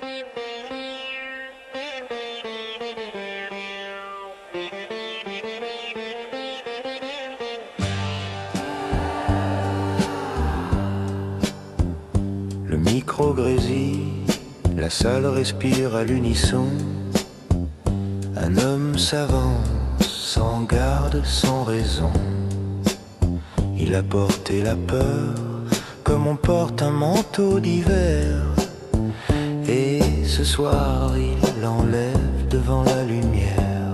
Le micro grésille, la salle respire à l'unisson. Un homme s'avance, sans garde, sans raison. Il a porté la peur, comme on porte un manteau d'hiver. Et ce soir, il l'enlève devant la lumière.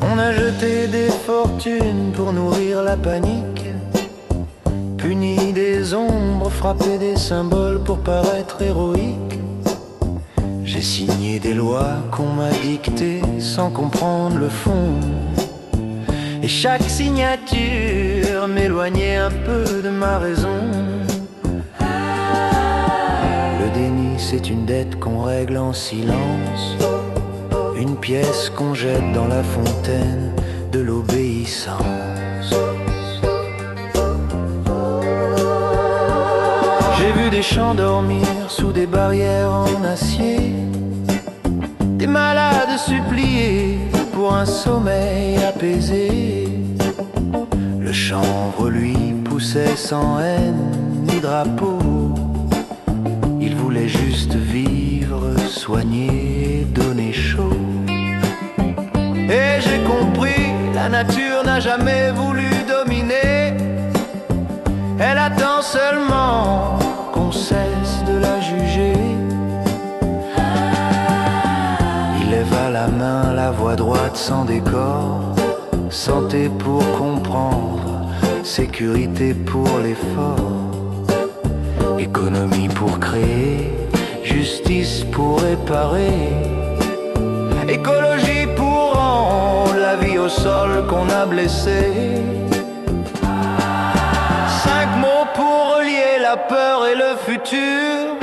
On a jeté des fortunes pour nourrir la panique, puni des ombres, frappé des symboles pour paraître héroïque. J'ai signé des lois qu'on m'a dictées sans comprendre le fond. Et chaque signature m'éloignait un peu de ma raison. Le déni, c'est une dette qu'on règle en silence, une pièce qu'on jette dans la fontaine de l'obéissance. J'ai vu des champs dormir sous des barrières en acier, des malades supplier pour un sommeil apaisé. Le chanvre, lui, poussait sans haine ni drapeau. Il voulait juste vivre, soigner, donner chaud. Et j'ai compris, la nature n'a jamais voulu dominer. Elle attend seulement qu'on cesse de la juger. Il lèva la main, la voix droite sans décor. Santé pour comprendre, sécurité pour l'effort. Économie pour créer, justice pour réparer. Écologie pour rendre la vie au sol qu'on a blessé. 5 mots pour relier la peur et le futur.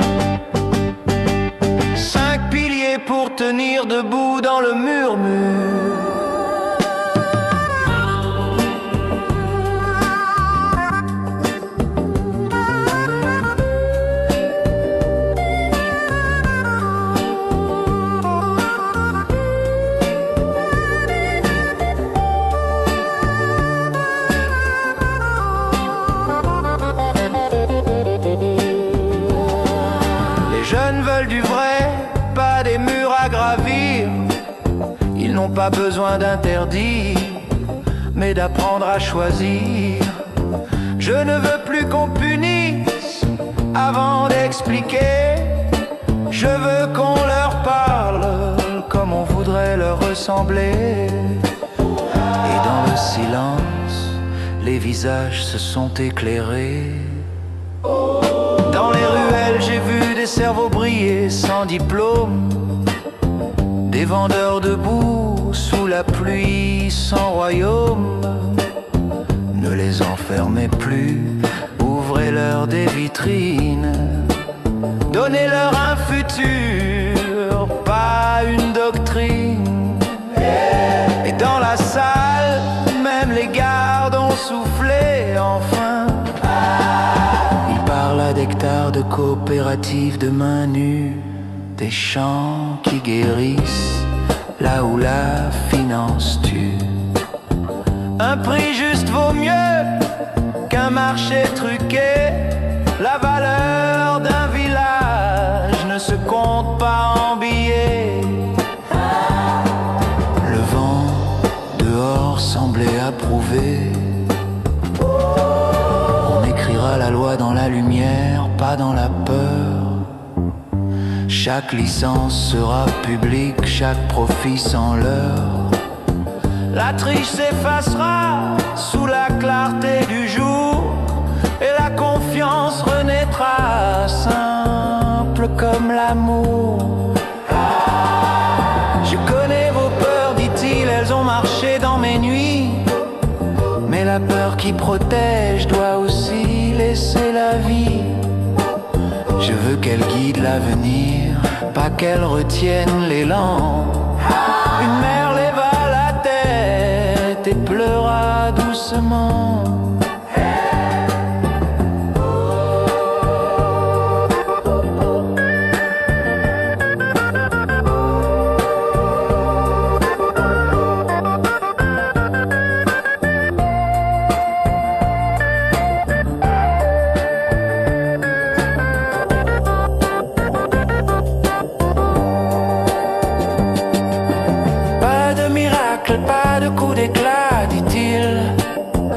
5 piliers pour tenir debout dans le murmure. Du vrai, pas des murs à gravir. Ils n'ont pas besoin d'interdire, mais d'apprendre à choisir. Je ne veux plus qu'on punisse avant d'expliquer. Je veux qu'on leur parle comme on voudrait leur ressembler. Et dans le silence, les visages se sont éclairés. Dans les ruelles, j'ai vu des cerveaux briller sans diplôme, des vendeurs debout sous la pluie sans royaume. Ne les enfermez plus, ouvrez-leur des vitrines, donnez-leur un futur, pas une doctrine. Et dans la salle, même les gardes ont soufflé enfin. D'hectares de coopératives de main nue, des champs qui guérissent là où la finance tue. Un prix juste vaut mieux qu'un marché truqué. La valeur d'un village ne se compte pas en billets. Le vent dehors semblait approuver. La loi dans la lumière, pas dans la peur. Chaque licence sera publique, chaque profit sans leurre. La triche s'effacera sous la clarté du jour, et la confiance renaîtra simple comme l'amour. Je connais vos peurs, dit-il, elles ont marché dans mes nuits. Mais la peur qui protège doit aussi laisser la vie. Je veux qu'elle guide l'avenir, pas qu'elle retienne l'élan. Une mère leva la tête et pleura doucement. spectacle, pas de coup d'éclat, dit-il.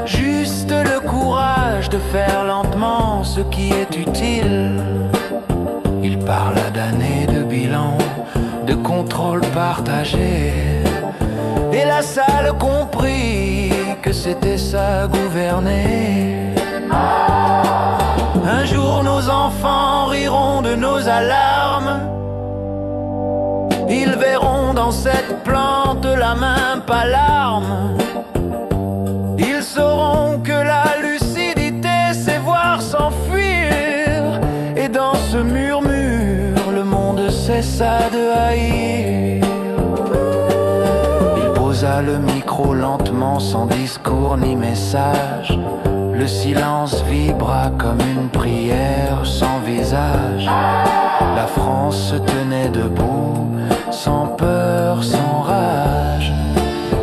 Juste le courage de faire lentement ce qui est utile. Il parla d'années de bilan, de contrôle partagé. Et la salle comprit que c'était ça gouverner. Un jour nos enfants riront de nos alarmes. Ils verront dans cette plante la main pas l'arme. Ils sauront que la lucidité c'est voir s'enfuir. Et dans ce murmure le monde cessa de haïr. Il posa le micro lentement sans discours ni message. Le silence vibra comme une prière sans visage. La France se tenait debout, sans peur, sans rage.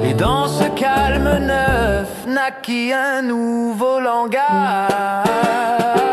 Et dans ce calme neuf naquit un nouveau langage.